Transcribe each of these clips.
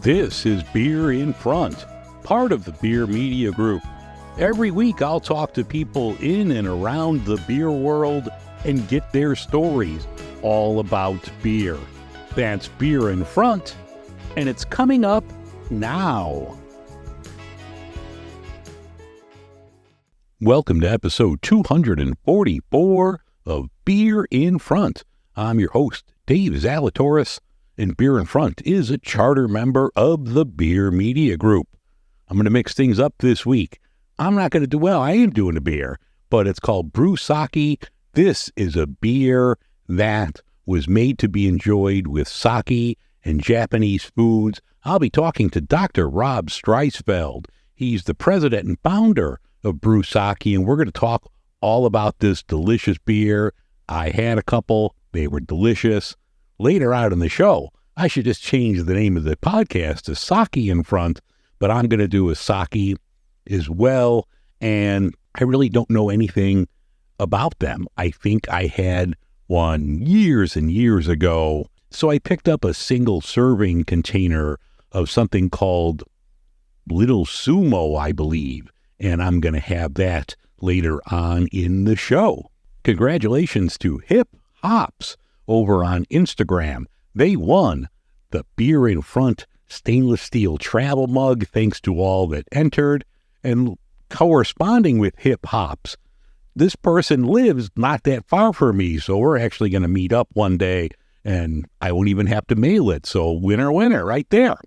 This is Beer in Front, part of the Beer Media Group. Every week I'll talk to people in and around the beer world and get their stories all about beer. That's Beer in Front, and it's coming up now. Welcome to episode 244 of Beer in Front. I'm your host, Dave Zalatoris, and Beer in Front is a charter member of the Beer Media Group. I'm going to mix things up this week. I am doing a beer, but it's called Brewsaki. This is a beer that was made to be enjoyed with sake and Japanese foods. I'll be talking to Dr. Rob Streisfeld. He's the president and founder of Brewsaki, and we're going to talk all about this delicious beer. I had a couple. They were delicious. Later out in the show, I should just change the name of the podcast to Sake in Front, but I'm going to do a sake as well, and I really don't know anything about them. I think I had one years and years ago, so I picked up a single serving container of something called Little Sumo, I believe, and I'm going to have that later on in the show. Congratulations to Hip Hops over on Instagram. They won the Beer in Front stainless steel travel mug, thanks to all that entered. And corresponding with Hip Hops, this person lives not that far from me, so we're actually going to meet up one day, and I won't even have to mail it, so winner, winner, right there.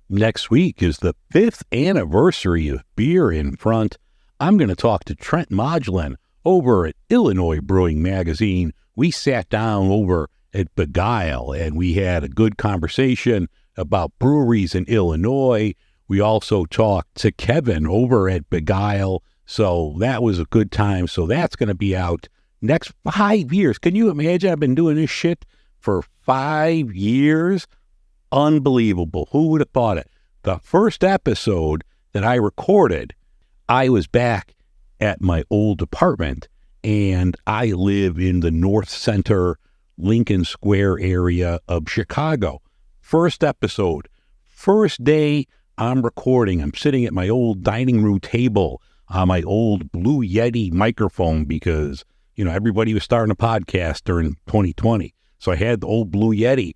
Next week is the 5th anniversary of Beer in Front. I'm going to talk to Trent Modglin over at Illinois Brewing Magazine. We sat down over at Beguile, and we had a good conversation about breweries in Illinois. We also talked to Kevin over at Beguile, so that was a good time. So that's going to be out next 5 years. Can you imagine? I've been doing this shit for 5 years. Unbelievable. Who would have thought it? The first episode that I recorded, I was back at my old apartment, and I live in the North Center, Lincoln Square area of Chicago. First episode, first day I'm recording. I'm sitting at my old dining room table on my old Blue Yeti microphone because, everybody was starting a podcast during 2020. So I had the old Blue Yeti,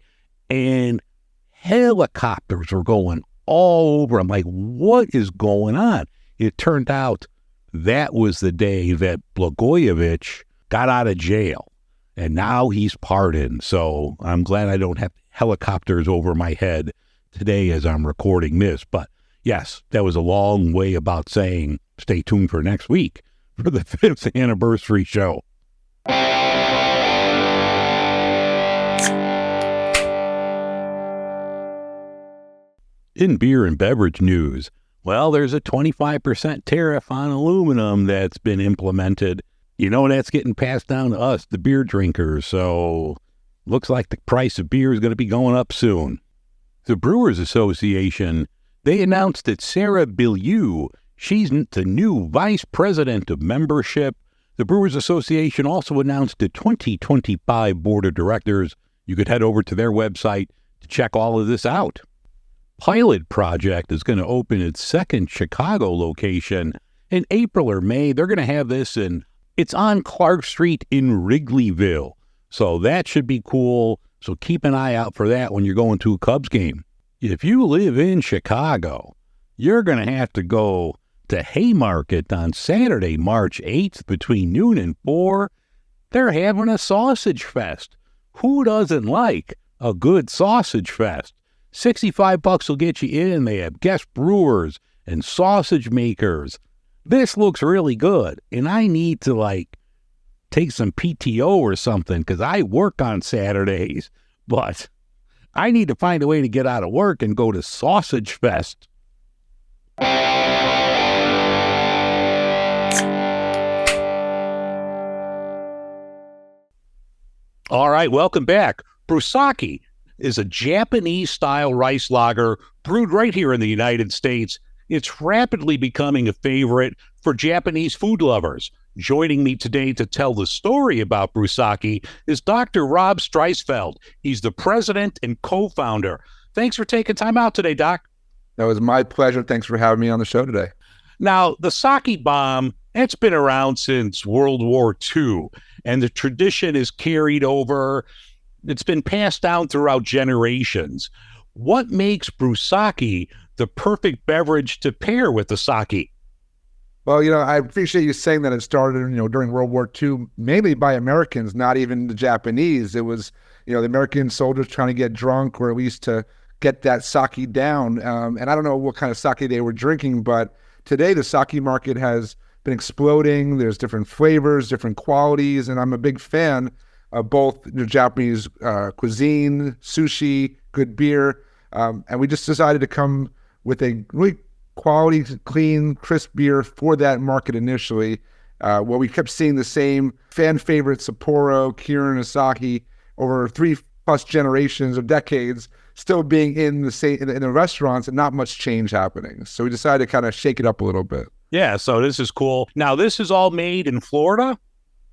and helicopters were going all over. I'm like, what is going on? It turned out that was the day that Blagojevich got out of jail, and now he's pardoned. So I'm glad I don't have helicopters over my head today as I'm recording this. But yes, that was a long way about saying stay tuned for next week for the 5th anniversary show. In beer and beverage news, well, there's a 25% tariff on aluminum that's been implemented. That's getting passed down to us, the beer drinkers, so looks like the price of beer is going to be going up soon. The Brewers Association, they announced that Sarah Bilyeu, she's the new vice president of membership. The Brewers Association also announced the 2025 board of directors. You could head over to their website to check all of this out. Pilot Project is going to open its second Chicago location in April or May. They're going to have this it's on Clark Street in Wrigleyville. So that should be cool. So keep an eye out for that when you're going to a Cubs game. If you live in Chicago, you're going to have to go to Haymarket on Saturday, March 8th between noon and 4. They're having a sausage fest. Who doesn't like a good sausage fest? $65 will get you in. They have guest brewers and sausage makers. This looks really good, and I need to take some PTO or something because I work on Saturdays, but I need to find a way to get out of work and go to Sausage Fest. All right, welcome back. Brewsaki is a Japanese-style rice lager brewed right here in the United States. It's rapidly becoming a favorite for Japanese food lovers. Joining me today to tell the story about Brewsaki is Dr. Rob Streisfeld. He's the president and co-founder. Thanks for taking time out today, Doc. That was my pleasure. Thanks for having me on the show today. Now, the sake bomb, it's been around since World War II, and the tradition is carried over. It's been passed down throughout generations. What makes Brewsaki the perfect beverage to pair with the sake? Well, I appreciate you saying that it started, during World War II, mainly by Americans, not even the Japanese. It was, the American soldiers trying to get drunk, or at least to get that sake down. And I don't know what kind of sake they were drinking, but today the sake market has been exploding. There's different flavors, different qualities, and I'm a big fan of both the Japanese cuisine, sushi, good beer. And we just decided to come with a really quality, clean, crisp beer for that market initially. Where we kept seeing the same fan favorite Sapporo, Kirin, Asahi over 3+ generations or decades, still being in the restaurants and not much change happening. So we decided to kind of shake it up a little bit. Yeah, so this is cool. Now, this is all made in Florida?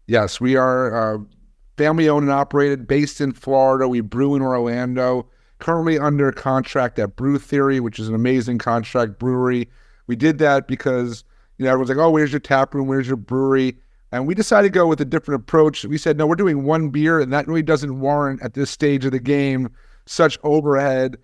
Yes, we are family owned and operated, based in Florida. We brew in Orlando, currently under contract at Brew Theory, which is an amazing contract brewery. We did that because, everyone's like, oh, where's your tap room? Where's your brewery? And we decided to go with a different approach. We said, no, we're doing one beer, and that really doesn't warrant at this stage of the game such overhead,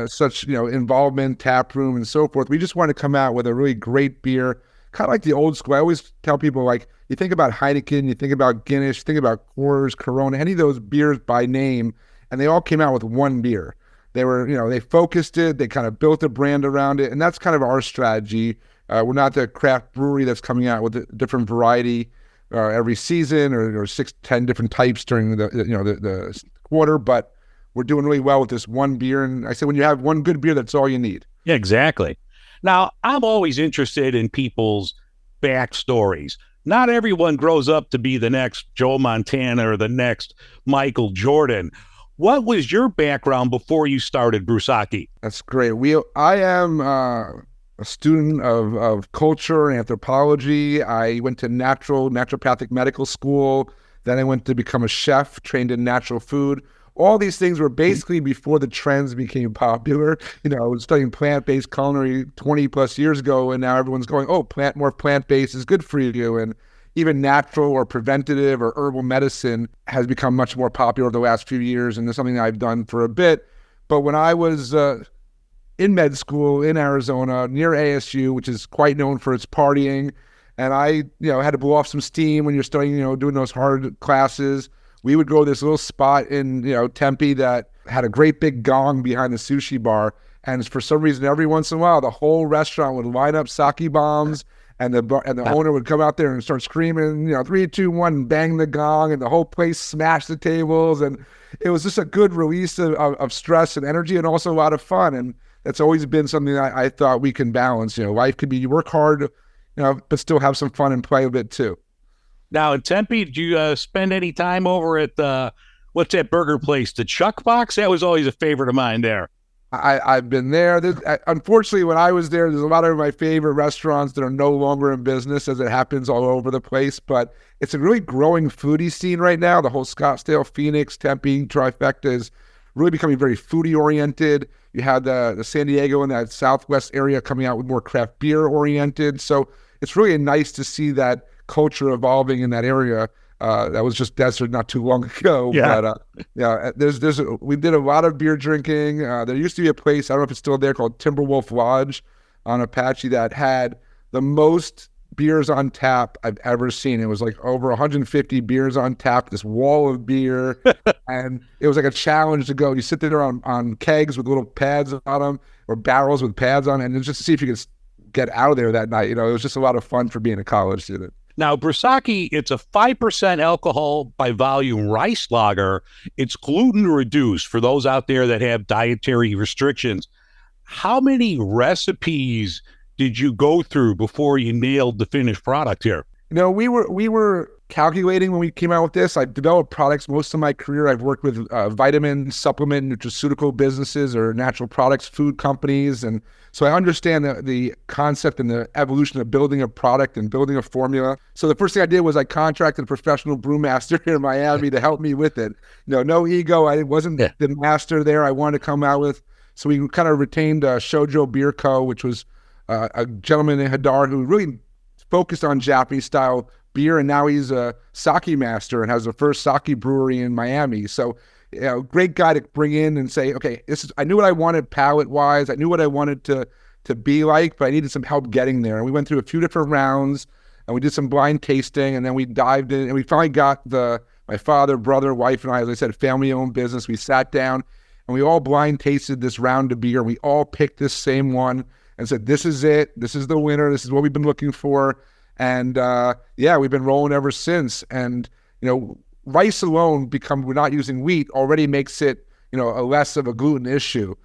such, involvement, tap room, and so forth. We just want to come out with a really great beer, kind of like the old school. I always tell people, like, you think about Heineken, you think about Guinness, you think about Coors, Corona, any of those beers by name, and they all came out with one beer. They were, they focused it, they kind of built a brand around it, and that's kind of our strategy. We're not the craft brewery that's coming out with a different variety every season or 6-10 different types during the quarter, but we're doing really well with this one beer. And I said, when you have one good beer, that's all you need. Yeah, exactly. Now, I'm always interested in people's backstories. Not everyone grows up to be the next Joe Montana or the next Michael Jordan. What was your background before you started Brewsaki? That's great. I am a student of culture and anthropology. I went to naturopathic medical school. Then I went to become a chef, trained in natural food. All these things were basically before the trends became popular. I was studying plant-based culinary 20+ years ago, and now everyone's going, oh, more plant-based is good for you. And even natural or preventative or herbal medicine has become much more popular over the last few years, and it's something that I've done for a bit. But when I was in med school in Arizona, near ASU, which is quite known for its partying, and I had to blow off some steam when you're studying, doing those hard classes, we would go to this little spot in, Tempe that had a great big gong behind the sushi bar. And for some reason, every once in a while, the whole restaurant would line up sake bombs, and the owner would come out there and start screaming, 3, 2, 1, and bang the gong, and the whole place smashed the tables. And it was just a good release of stress and energy, and also a lot of fun. And that's always been something that I thought we can balance. Life could be, you work hard, but still have some fun and play a bit too. Now, in Tempe, did you spend any time over at, what's that burger place, the Chuck Box? That was always a favorite of mine there. I've been there. Unfortunately, when I was there, there's a lot of my favorite restaurants that are no longer in business, as it happens all over the place. But it's a really growing foodie scene right now. The whole Scottsdale, Phoenix, Tempe trifecta is really becoming very foodie-oriented. You have the San Diego and that Southwest area coming out with more craft beer-oriented. So it's really nice to see that culture evolving in that area. That was just desert not too long ago. Yeah. But we did a lot of beer drinking. There used to be a place, I don't know if it's still there, called Timberwolf Lodge on Apache that had the most beers on tap I've ever seen. It was like over 150 beers on tap, this wall of beer. And it was like a challenge to go. You sit there on kegs with little pads on them, or barrels with pads on, and just to see if you could get out of there that night. It was just a lot of fun for being a college student. Now, Brewsaki, it's a 5% alcohol by volume rice lager. It's gluten reduced for those out there that have dietary restrictions. How many recipes did you go through before you nailed the finished product here? We were calculating when we came out with this. I've developed products most of my career. I've worked with vitamin, supplement, nutraceutical businesses or natural products, food companies. And so I understand the concept and the evolution of building a product and building a formula. So the first thing I did was I contracted a professional brewmaster here in Miami to help me with it. No ego. I wasn't the master there. I wanted to come out with So we kind of retained Shoujo Beer Co., which was a gentleman in Hadar who really focused on Japanese style beer, and now he's a sake master and has the first sake brewery in Miami. So, great guy to bring in and say, okay, I knew what I wanted palate wise, I knew what I wanted to be like, but I needed some help getting there. And we went through a few different rounds, and we did some blind tasting, and then we dived in, and we finally got my father, brother, wife, and I, as I said, family-owned business. We sat down, and we all blind tasted this round of beer, and we all picked this same one and said, this is it. This is the winner. This is what we've been looking for. And we've been rolling ever since. And, rice alone, we're not using wheat, already makes it, a less of a gluten issue.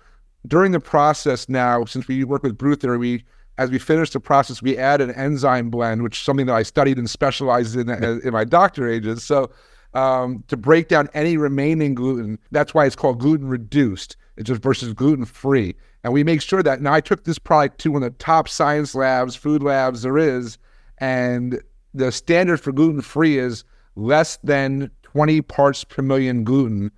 During the process now, since we work with Brew Theory, as we finished the process, we add an enzyme blend, which is something that I studied and specialized in my doctorate ages. So to break down any remaining gluten, that's why it's called gluten reduced. It's just versus gluten free. And we make sure that, now I took this product to one of the top science labs, food labs there is, and the standard for gluten free is less than 20 parts per million gluten.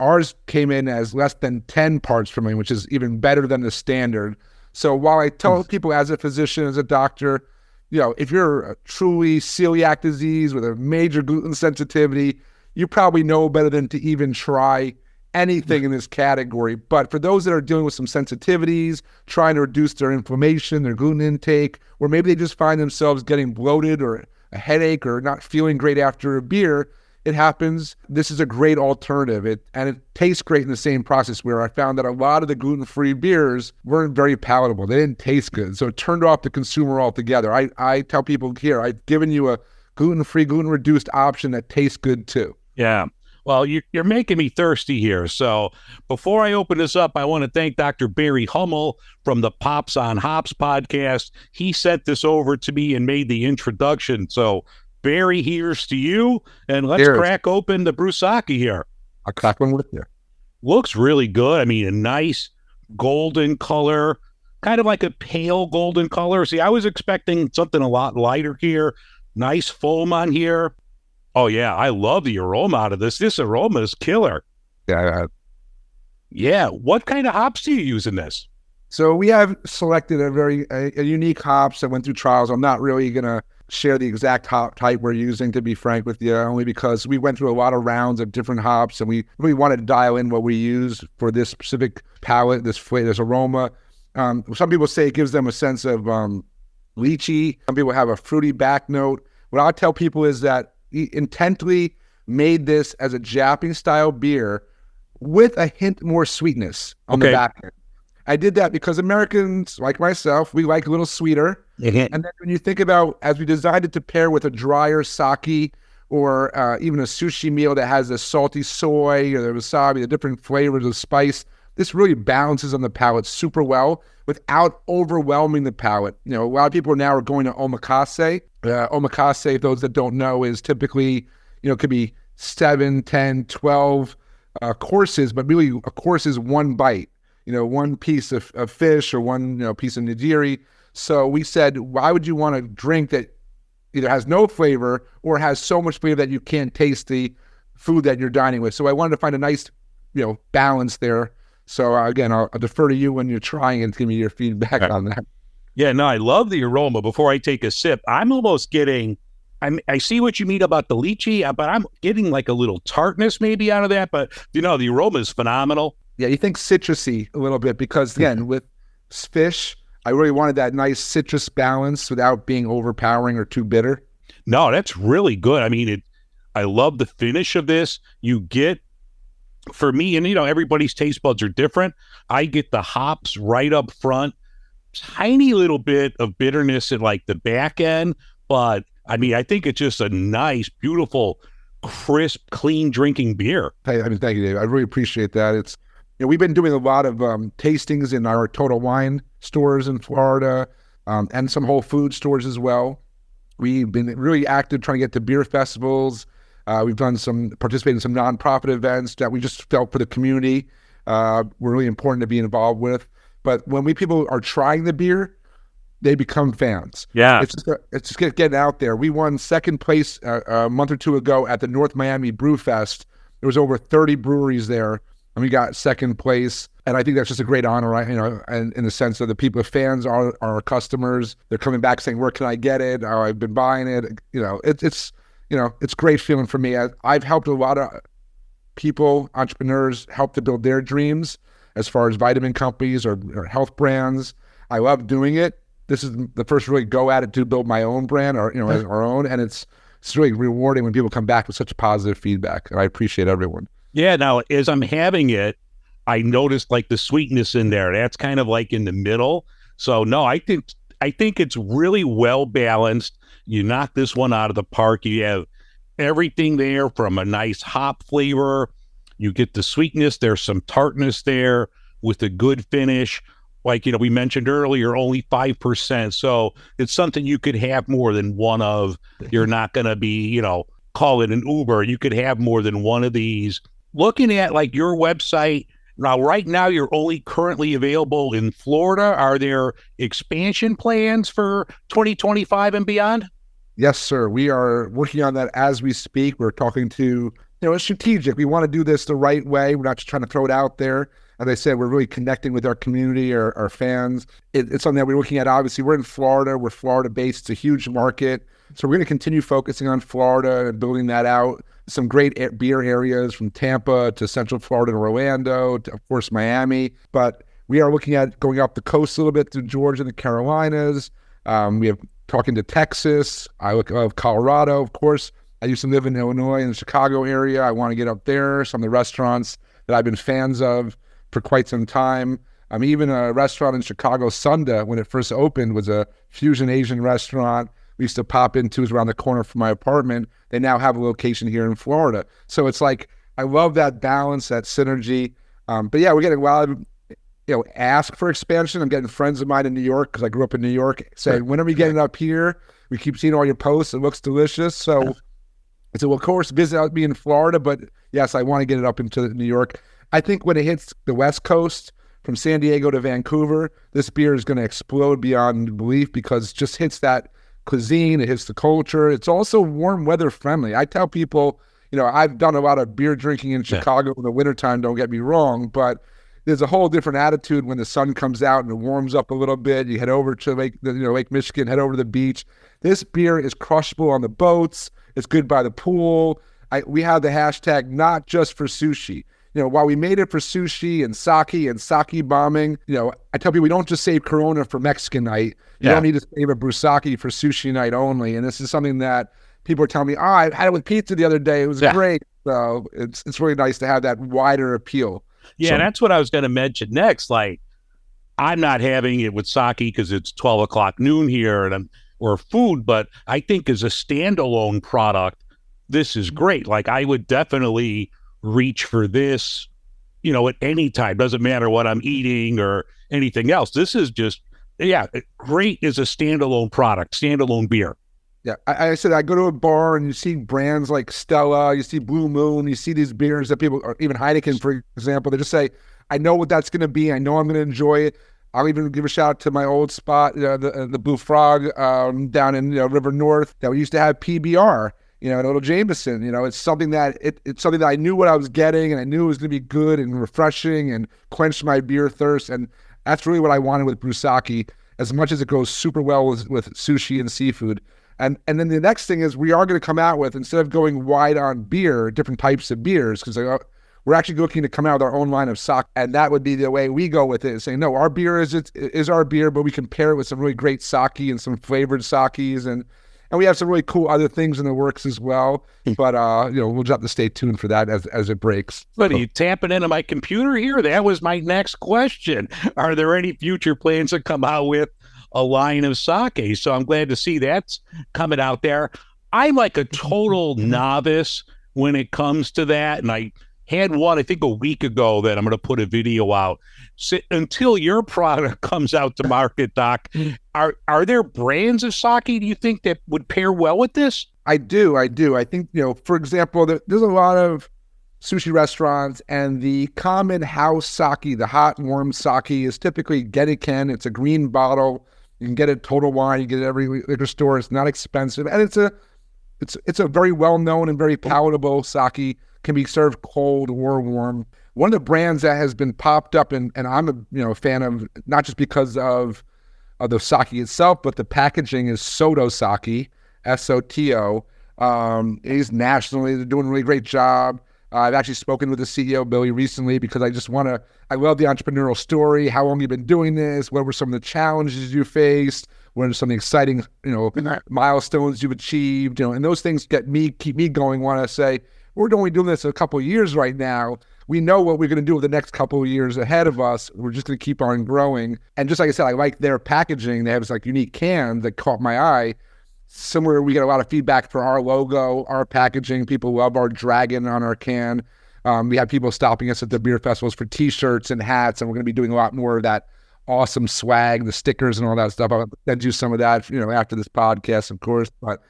Ours came in as less than 10 parts per million, which is even better than the standard. So while I tell people as a physician, as a doctor, if you're a truly celiac disease with a major gluten sensitivity, you probably know better than to even try anything in this category. But for those that are dealing with some sensitivities, trying to reduce their inflammation, their gluten intake, or maybe they just find themselves getting bloated or a headache or not feeling great after a beer, it happens. This is a great alternative. And it tastes great in the same process, where I found that a lot of the gluten-free beers weren't very palatable. They didn't taste good. So it turned off the consumer altogether. I tell people here, I've given you a gluten-free, gluten-reduced option that tastes good too. Yeah. Well, you're making me thirsty here. So before I open this up, I want to thank Dr. Barry Hummel from the Pops on Hops podcast. He sent this over to me and made the introduction. So Barry, here's to you, and let's crack open the Brewsaki here. I'll crack one with you. Looks really good. I mean, a nice golden color, kind of like a pale golden color. See, I was expecting something a lot lighter here. Nice foam on here. Oh, yeah, I love the aroma out of this. This aroma is killer. Yeah. What kind of hops do you use in this? So we have selected a unique hops that went through trials. I'm not really going to share the exact hop type we're using, to be frank with you, only because we went through a lot of rounds of different hops, and we really wanted to dial in what we use for this specific palate, this flavor, this aroma. Some people say it gives them a sense of lychee. Some people have a fruity back note. What I tell people is that he intently made this as a Japanese style beer with a hint more sweetness on the back end. I did that because Americans, like myself, we like a little sweeter. And then when you think about, as we designed it to pair with a drier sake or even a sushi meal that has the salty soy or the wasabi, the different flavors of spice, this really balances on the palate super well without overwhelming the palate. A lot of people now are going to omakase. Omakase, those that don't know, is typically, could be 7, 10, 12 courses, but really a course is one bite, one piece of fish or one piece of nigiri. So we said, why would you want a drink that either has no flavor or has so much flavor that you can't taste the food that you're dining with? So I wanted to find a nice, balance there. So again, I'll defer to you when you're trying and give me your feedback on that. Yeah, no, I love the aroma. Before I take a sip, I'm almost getting, I see what you mean about the lychee, but I'm getting like a little tartness maybe out of that. But, the aroma is phenomenal. Yeah, you think citrusy a little bit because, again, with fish, I really wanted that nice citrus balance without being overpowering or too bitter. No, that's really good. I mean, I love the finish of this. You get, for me, and, everybody's taste buds are different. I get the hops right up front. Tiny little bit of bitterness at like the back end, but I mean, I think it's just a nice, beautiful, crisp, clean drinking beer. Thank you, Dave. I really appreciate that. It's, we've been doing a lot of tastings in our Total Wine stores in Florida, and some Whole Food stores as well. We've been really active trying to get to beer festivals. We've participated in some nonprofit events that we just felt for the community were really important to be involved with. But when people are trying the beer, they become fans. Yeah. It's just getting out there. We won second place a month or two ago at the North Miami Brew Fest. There was over 30 breweries there. and we got second place. And I think that's just a great honor, right? And in the sense of the people, fans are our customers. They're coming back saying, "Where can I get it? Oh, I've been buying it." It's great feeling for me. I've helped a lot of people, entrepreneurs, help to build their dreams as far as vitamin companies or health brands. I love doing it. This is the first really go at it to build my own brand or as our own, and it's really rewarding when people come back with such positive feedback. And I appreciate everyone. Yeah. Now, as I'm having it, I noticed like the sweetness in there. That's kind of like in the middle. So no, I think it's really well balanced. You knock this one out of the park. You have everything there from a nice hop flavor. You get the sweetness. There's some tartness there with a good finish. Like, we mentioned earlier, only 5%. So it's something you could have more than one of. You're not going to be, call it an Uber. You could have more than one of these. Looking at like your website, now, right now, you're only currently available in Florida. Are there expansion plans for 2025 and beyond? Yes, sir. We are working on that as we speak. We're talking to, it's strategic. We want to do this the right way. We're not just trying to throw it out there. As I said, we're really connecting with our community, our fans. It's something that we're looking at. Obviously, we're in Florida. We're Florida-based. It's a huge market. So we're going to continue focusing on Florida and building that out. Some great beer areas from Tampa to Central Florida and Orlando to, of course, Miami. But we are looking at going up the coast a little bit to Georgia and the Carolinas. We have talking to Texas. I look at Colorado, of course. I used to live in Illinois in the Chicago area. I want to get up there. Some of the restaurants that I've been fans of for quite some time. Even a restaurant in Chicago, Sunda, when it first opened, was a fusion Asian restaurant we used to pop into. It was around the corner from my apartment. They now have a location here in Florida. So it's like, I love that balance, that synergy. But yeah, we're getting a lot of, ask for expansion. I'm getting friends of mine in New York because I grew up in New York saying, when are we getting up here? We keep seeing all your posts. It looks delicious. So I said, well, of course, visit me in Florida. But yes, I want to get it up into New York. I think when it hits the West Coast, from San Diego to Vancouver, this beer is going to explode beyond belief because it just hits that cuisine, it hits the culture. It's also warm weather friendly. I tell people, I've done a lot of beer drinking in Chicago in the wintertime, don't get me wrong, but there's a whole different attitude when the sun comes out and it warms up a little bit. You head over to Lake Michigan, head over to the beach. This beer is crushable on the boats. It's good by the pool. We have the hashtag not just for sushi. While we made it for sushi and sake bombing, I tell people we don't just save Corona for Mexican night. You don't need to save a Brewsaki for sushi night only. And this is something that people are telling me, I had it with pizza the other day. It was great. So it's really nice to have that wider appeal. Yeah, so, that's what I was going to mention next. Like, I'm not having it with sake because it's 12 o'clock noon here or food, but I think as a standalone product, this is great. Like, I would definitely reach for this, at any time. Doesn't matter what I'm eating or anything else. This is just, great as a standalone product, standalone beer. Yeah, I said I go to a bar and you see brands like Stella, you see Blue Moon, you see these beers that people, or even Heineken, for example, they just say, I know what that's going to be. I know I'm going to enjoy it. I'll even give a shout out to my old spot, the Blue Frog down in River North that we used to have PBR. A little Jameson, it's something that it's something that I knew what I was getting, and I knew it was going to be good and refreshing and quench my beer thirst. And that's really what I wanted with Brewsaki, as much as it goes super well with sushi and seafood. And then the next thing is we are going to come out with, instead of going wide on beer, different types of beers, because we're actually looking to come out with our own line of sake, and that would be the way we go with it, saying, no, our beer is our beer, but we can pair it with some really great sake and some flavored sakes, and we have some really cool other things in the works as well. But we'll just have to stay tuned for that as it breaks. But are you tapping into my computer here? That was my next question. Are there any future plans to come out with a line of sake? So I'm glad to see that's coming out there. I'm like a total novice when it comes to that, and I had one, I think, a week ago that I'm going to put a video out. So, until your product comes out to market, Doc, are there brands of sake, do you think, that would pair well with this? I do. I think, for example, there's a lot of sushi restaurants, and the common house sake, the hot, warm sake, is typically Genekin. It's a green bottle. You can get it Total Wine. You get it at every liquor store. It's not expensive. And it's a very well-known and very palatable sake. Can be served cold or warm. one of the brands that has been popped up, and I'm a fan of, not just because of the sake itself, but the packaging, is Soto Sake, SOTO. He's nationally, they're doing a really great job. I've actually spoken with the CEO, Billy, recently, because I love the entrepreneurial story. How long you've been doing this? What were some of the challenges you faced? What are some of the exciting, milestones you've achieved? And those things keep me going. Want to say, we're only doing this a couple of years right now. We know what we're going to do with the next couple of years ahead of us. We're just going to keep on growing. And just like I said, I like their packaging. They have this unique can that caught my eye. Similar, we get a lot of feedback for our logo, our packaging. People love our dragon on our can. We have people stopping us at the beer festivals for T-shirts and hats, and we're going to be doing a lot more of that awesome swag, the stickers and all that stuff. I'll send you some of that, after this podcast, of course. But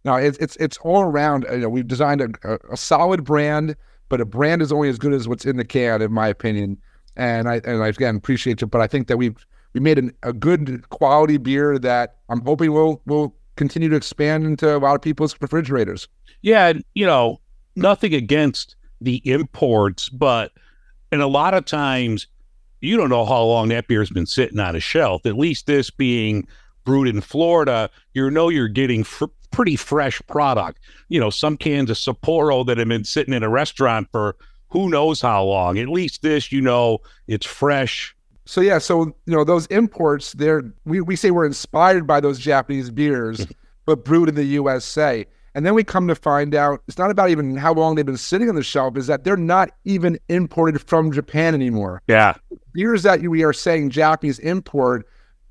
no, it's all around. We've designed a solid brand, but a brand is only as good as what's in the can, in my opinion. And I again appreciate it, but I think that we made a good quality beer that I'm hoping will continue to expand into a lot of people's refrigerators. Yeah, nothing against the imports, but and a lot of times you don't know how long that beer's been sitting on a shelf. At least this being brewed in Florida, you're getting pretty fresh product. Some cans of Sapporo that have been sitting in a restaurant for who knows how long. At least this, it's fresh. So yeah, those imports, we say we're inspired by those Japanese beers, but brewed in the USA. And then we come to find out it's not about even how long they've been sitting on the shelf, is that they're not even imported from Japan anymore. Yeah. Beers that we are saying Japanese import,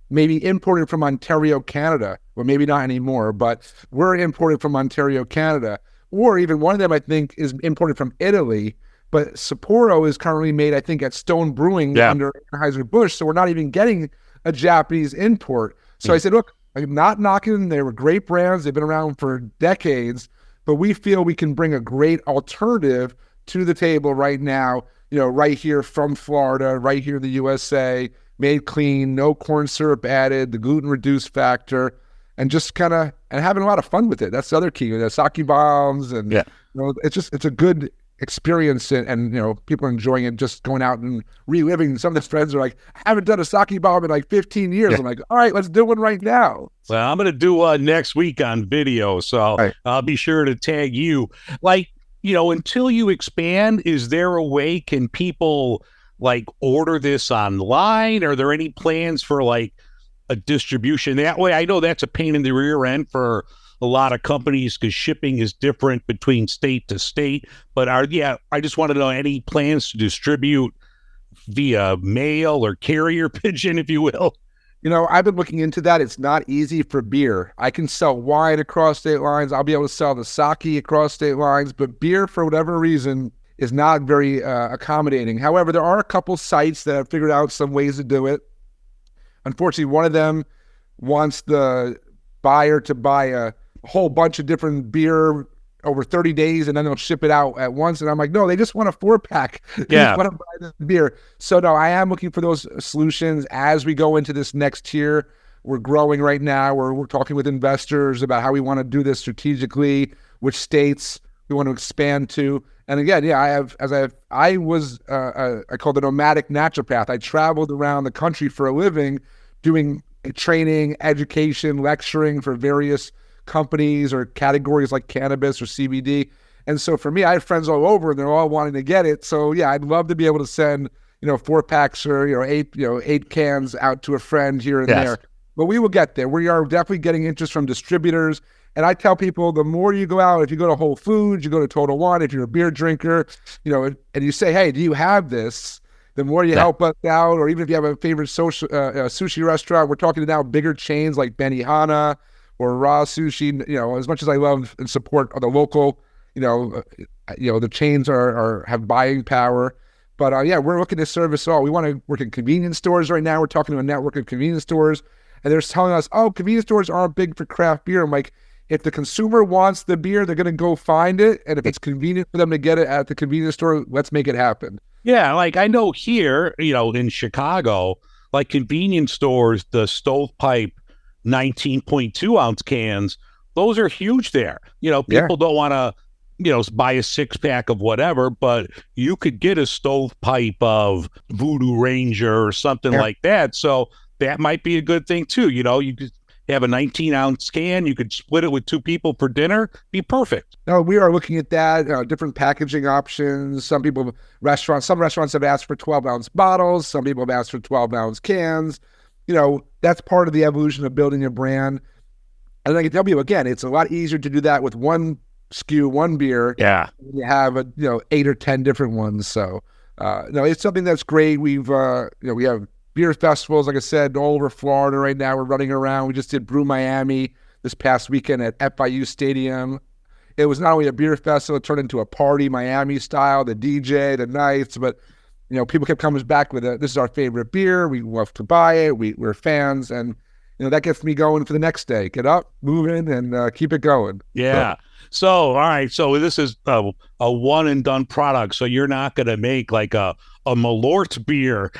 maybe imported from Ontario, Canada, or maybe not anymore, but we're imported from Ontario, Canada. Or even one of them, I think, is imported from Italy. But Sapporo is currently made, I think, at Stone Brewing under Anheuser-Busch. So we're not even getting a Japanese import. So I said, look, I'm not knocking them. They were great brands. They've been around for decades. But we feel we can bring a great alternative to the table right now, right here from Florida, right here in the USA, made clean, no corn syrup added, the gluten-reduced factor, and just and having a lot of fun with it. That's the other key. The sake bombs, and it's a good experience, and people are enjoying it, just going out and reliving. Some of the friends are like, I haven't done a sake bomb in 15 years. I'm like, all right, let's do one right now. Well, I'm going to do next week on video, so I'll be sure to tag you. Until you expand, is there a way, can people order this online? Are there any plans for a distribution that way? I know that's a pain in the rear end for a lot of companies because shipping is different between state to state. But I just want to know any plans to distribute via mail or carrier pigeon, if you will. I've been looking into that. It's not easy for beer. I can sell wine across state lines. I'll be able to sell the sake across state lines, but beer, for whatever reason, is not very accommodating. However, there are a couple sites that have figured out some ways to do it. Unfortunately, one of them wants the buyer to buy a whole bunch of different beer over 30 days, and then they'll ship it out at once. And I'm like, no, they just want a 4-pack. They just want to buy the beer. So no, I am looking for those solutions as we go into this next year. We're growing right now. We're talking with investors about how we want to do this strategically, which states we want to expand to. And again, I was called a nomadic naturopath. I traveled around the country for a living, doing training, education, lecturing for various companies or categories like cannabis or CBD. And so for me, I have friends all over, and they're all wanting to get it. So yeah, I'd love to be able to send 4-packs or 8 cans out to a friend here and there. But we will get there. We are definitely getting interest from distributors. And I tell people, the more you go out, if you go to Whole Foods, you go to Total Wine, if you're a beer drinker, and you say, hey, do you have this? The more you help us out, or even if you have a favorite sushi restaurant, we're talking to now bigger chains like Benihana or Raw Sushi. As much as I love and support the local, the chains have buying power. But we're looking to service all. We want to work in convenience stores right now. We're talking to a network of convenience stores, and they're telling us, oh, convenience stores aren't big for craft beer. I'm like, if the consumer wants the beer, they're going to go find it. And if it's convenient for them to get it at the convenience store, let's make it happen. Yeah, I know here, in Chicago, convenience stores, the stovepipe 19.2 ounce cans, those are huge there. People don't want to buy a 6-pack of whatever, but you could get a stovepipe of Voodoo Ranger or something like that. So that might be a good thing too. You could have a 19-ounce can. You could split it with 2 people for dinner. Be perfect. No, we are looking at that, different packaging options. Some restaurants have asked for 12-ounce bottles. Some people have asked for 12-ounce cans. That's part of the evolution of building a brand. And I can tell you again, it's a lot easier to do that with one SKU, one beer. Yeah. You have 8 or 10 different ones. So no, it's something that's great. We have beer festivals, like I said, all over Florida right now. We're running around. We just did Brew Miami this past weekend at FIU Stadium. It was not only a beer festival, it turned into a party, Miami style, the DJ, the nights, but people kept coming back with this is our favorite beer. We love to buy it. We're fans, and that gets me going for the next day. Get up, move in, and keep it going. Yeah. So, all right. So this is a one and done product. So you're not going to make like a Malort beer,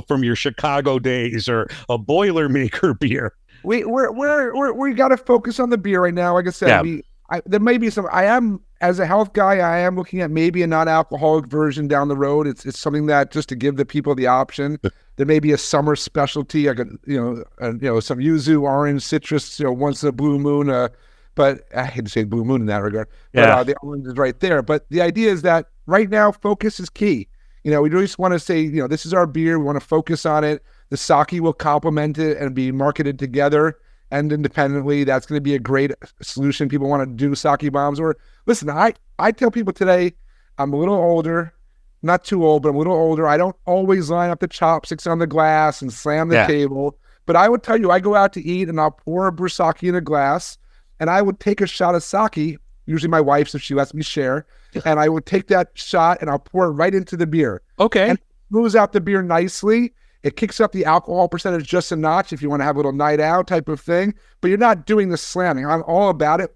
from your Chicago days, or a Boilermaker beer. We got to focus on the beer right now. Like I said, there may be some. I am, as a health guy, I am looking at maybe a non-alcoholic version down the road. It's something that just to give the people the option. There may be a summer specialty. I could, some yuzu, orange, citrus, once in a blue moon. But I hate to say blue moon in that regard. But the orange is right there. But the idea is that right now, focus is key. We really just want to say, this is our beer. We want to focus on it. The sake will complement it and be marketed together and independently. That's going to be a great solution. People want to do sake bombs. Or listen, I tell people today, I'm a little older, not too old, but I'm a little older. I don't always line up the chopsticks on the glass and slam the table. But I would tell you, I go out to eat and I'll pour a Brewsaki in a glass and I would take a shot of sake, usually my wife's if she lets me share, and I would take that shot and I'll pour it right into the beer. Okay. And it moves out the beer nicely. It kicks up the alcohol percentage just a notch if you want to have a little night out type of thing, but you're not doing the slamming. I'm all about it.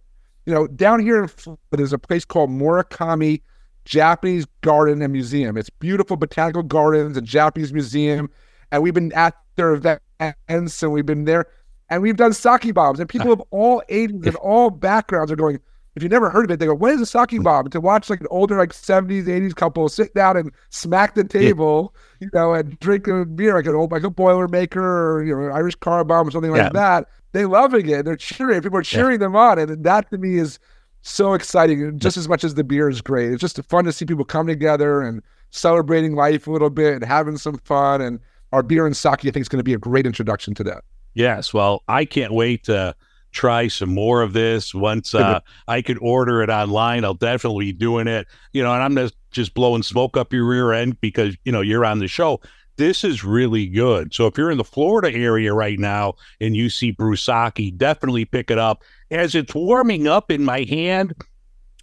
Down here in Florida, there's a place called Murakami Japanese Garden and Museum. It's beautiful botanical gardens, a Japanese museum, and we've been at their events, and we've been there, and we've done sake bombs, and people of all ages and all backgrounds are going, if you've never heard of it, they go, what is a sake bomb? And to watch like an older, like 70s, 80s couple sit down and smack the table, and drink a beer, like a Boilermaker or, Irish car bomb or something like that. They're loving it. They're cheering. People are cheering them on. And that to me is so exciting, just as much as the beer is great. It's just fun to see people come together and celebrating life a little bit and having some fun. And our beer and sake, I think, is going to be a great introduction to that. Yes. Well, I can't wait to try some more of this. Once I could order it online, I'll definitely be doing it. And I'm not just blowing smoke up your rear end because, you're on the show. This is really good. So if you're in the Florida area right now and you see Brewsaki, definitely pick it up. As it's warming up in my hand,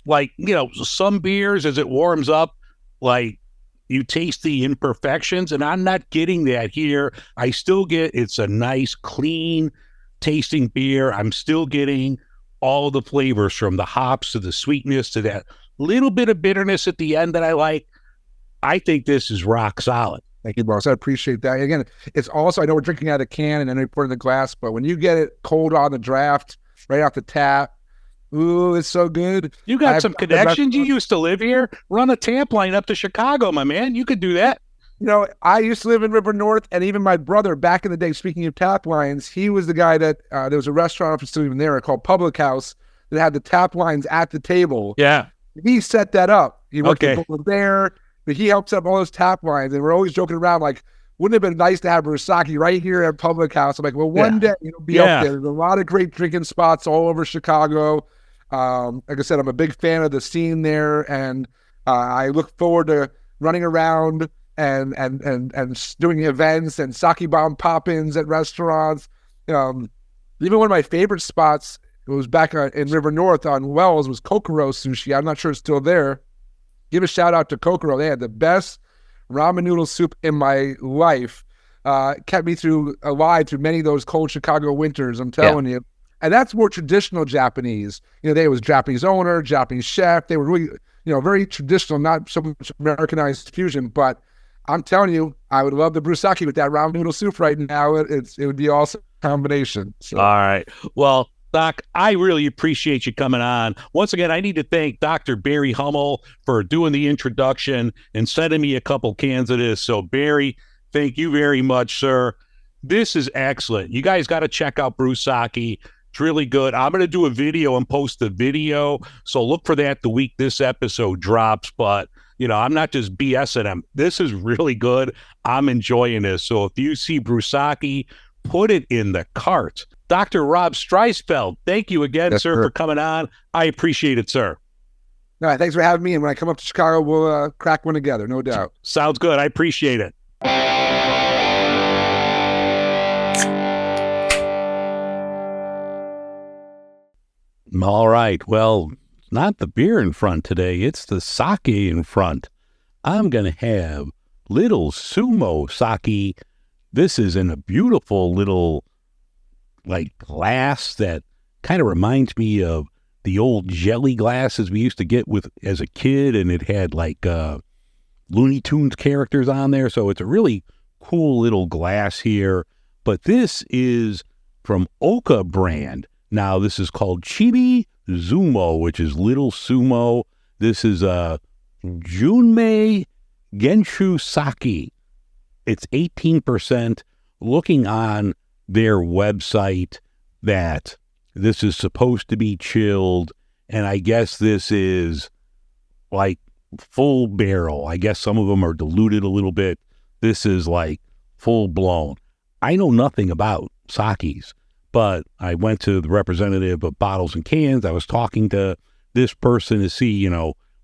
like, some beers, as it warms up, like, you taste the imperfections, and I'm not getting that here. I still get, it's a nice, clean tasting beer. I'm still getting all the flavors, from the hops to the sweetness to that little bit of bitterness at the end that I like. I think this is rock solid. Thank you, boss. I appreciate that. Again, it's also, I know we're drinking out of a can and then we pour it in the glass, but when you get it cold on the draft, right off the tap, ooh, it's so good. You got some connections. You used to live here. Run a tap line up to Chicago, my man. You could do that. I used to live in River North, and even my brother back in the day, speaking of tap lines, he was the guy that, there was a restaurant, still even there, called Public House, that had the tap lines at the table. Yeah. He set that up. He worked there, but he helped set up all those tap lines, and we're always joking around like, wouldn't it have been nice to have Brewsaki right here at Public House? I'm like, well, one day it'll be up there. There's a lot of great drinking spots all over Chicago. Like I said, I'm a big fan of the scene there, and I look forward to running around and doing events and sake bomb pop-ins at restaurants. Even one of my favorite spots, it was back in River North on Wells, was Kokoro Sushi. I'm not sure it's still there. Give a shout out to Kokoro. They had the best ramen noodle soup in my life. Kept me alive through many of those cold Chicago winters, I'm telling you. And that's more traditional Japanese. They was Japanese owner, Japanese chef. They were really, very traditional, not so much Americanized fusion. But I'm telling you, I would love the Brewsaki with that ramen noodle soup right now. It would be an awesome combination. So. All right. Well, Doc, I really appreciate you coming on. Once again, I need to thank Dr. Barry Hummel for doing the introduction and sending me a couple cans of this. So, Barry, thank you very much, sir. This is excellent. You guys got to check out Brewsaki. It's really good. I'm going to do a video and post the video, so look for that the week this episode drops. But, I'm not just BSing them. This is really good. I'm enjoying this. So if you see Brewsaki, put it in the cart. Dr. Rob Streisfeld, thank you again, sir, for coming on. I appreciate it, sir. All right, thanks for having me. And when I come up to Chicago, we'll crack one together, no doubt. Sounds good. I appreciate it. All right. Well, it's not the beer in front today. It's the sake in front. I'm going to have Little Sumo Sake. This is in a beautiful little glass that kind of reminds me of the old jelly glasses we used to get with as a kid, and it had Looney Tunes characters on there. So it's a really cool little glass here. But this is from Oka brand. Now, this is called Chibi Zumo, which is Little Sumo. This is Junmei Genshu Sake. It's 18%. Looking on their website that this is supposed to be chilled, and I guess this is full barrel. I guess some of them are diluted a little bit. This is full blown. I know nothing about sakes, but I went to the representative of bottles and cans. I was talking to this person to see,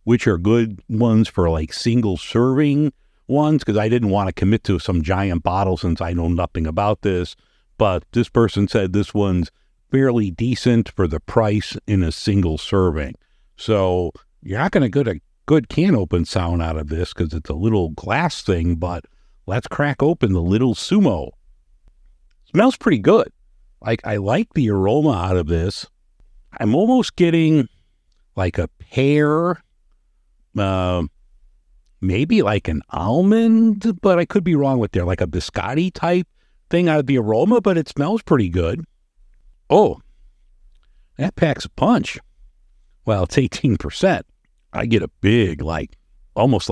which are good ones for single serving ones, because I didn't want to commit to some giant bottle since I know nothing about this. But this person said this one's fairly decent for the price in a single serving. So you're not going to get a good can open sound out of this because it's a little glass thing, but let's crack open the Little Sumo. Smells pretty good. I like the aroma out of this. I'm almost getting a pear, maybe an almond, but I could be wrong with there, a biscotti type thing out of the aroma, but it smells pretty good. Oh, that packs a punch. Well, it's 18%. I get a big, almost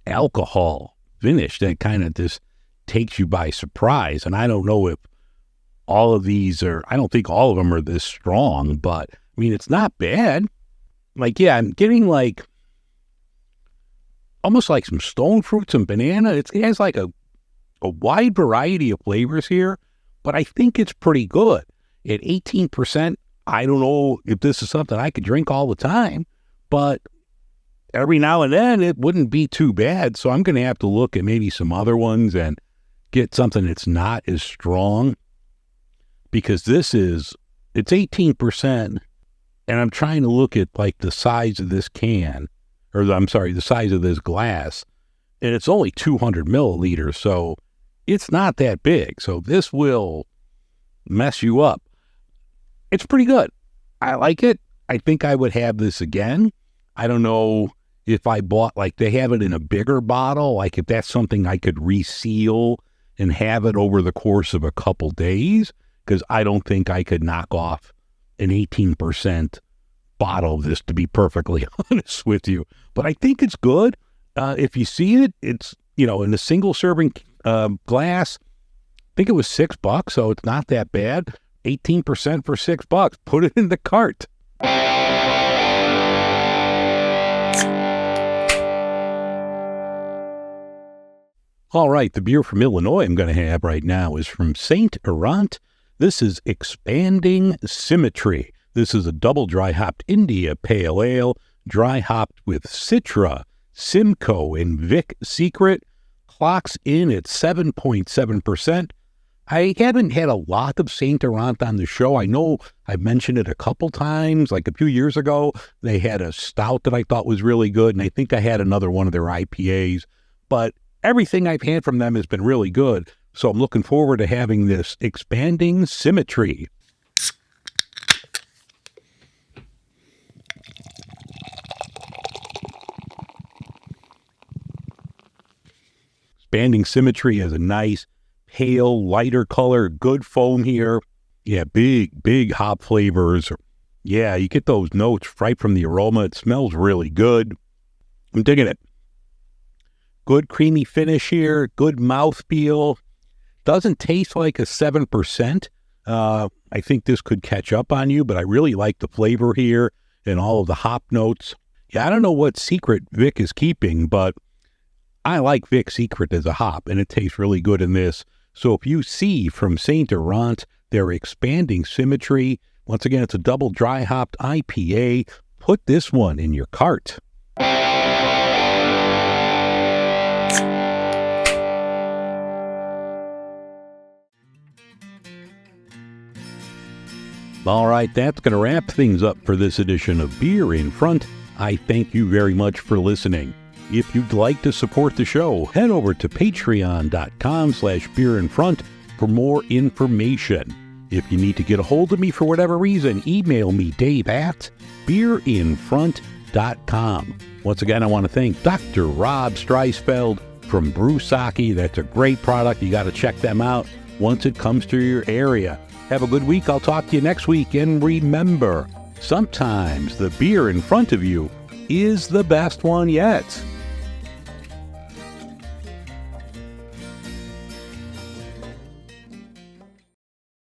alcohol finish that kind of just takes you by surprise. And I don't know if all of these I don't think all of them are this strong, but it's not bad. I'm getting almost some stone fruit, some banana. It has a wide variety of flavors here, but I think it's pretty good. At 18%, I don't know if this is something I could drink all the time, but every now and then it wouldn't be too bad. So I'm going to have to look at maybe some other ones and get something that's not as strong, because it's 18%, and I'm trying to look at the size of this can, or the size of this glass, and it's only 200 milliliters, so it's not that big. So this will mess you up. It's pretty good. I like it. I think I would have this again. I don't know if I bought, they have it in a bigger bottle, if that's something I could reseal and have it over the course of a couple days, because I don't think I could knock off an 18% bottle of this, to be perfectly honest with you. But I think it's good. If you see it, it's, in a single serving glass. I think it was $6, so it's not that bad. 18% for $6. Put it in the cart. All right, the beer from Illinois I'm going to have right now is from Saint Laurent. This is Expanding Symmetry. This is a double dry hopped India Pale Ale, dry hopped with Citra, Simcoe, and Vic Secret. Clocks in at 7.7%. I haven't had a lot of Saint Laurent on the show. I know I've mentioned it a couple times. A few years ago, they had a stout that I thought was really good, and I think I had another one of their IPAs. But everything I've had from them has been really good, so I'm looking forward to having this Expanding Symmetry. Expanding Symmetry has a nice, pale, lighter color, good foam here. Yeah, big hop flavors. Yeah, you get those notes right from the aroma. It smells really good. I'm digging it. Good creamy finish here. Good mouthfeel. Doesn't taste like a 7%. I think this could catch up on you, but I really like the flavor here and all of the hop notes. Yeah, I don't know what secret Vic is keeping, but I like Vic's secret as a hop, and it tastes really good in this. So if you see from Saint Laurent, their expanding symmetry, once again, it's a double dry hopped IPA. Put this one in your cart. All right, that's going to wrap things up for this edition of Beer in Front. I thank you very much for listening. If you'd like to support the show, head over to patreon.com/beerinfront for more information. If you need to get a hold of me for whatever reason, email me, dave@beerinfront.com. Once again, I want to thank Dr. Rob Streisfeld from Brewsaki. That's a great product. You got to check them out once it comes to your area. Have a good week. I'll talk to you next week. And remember, sometimes the beer in front of you is the best one yet.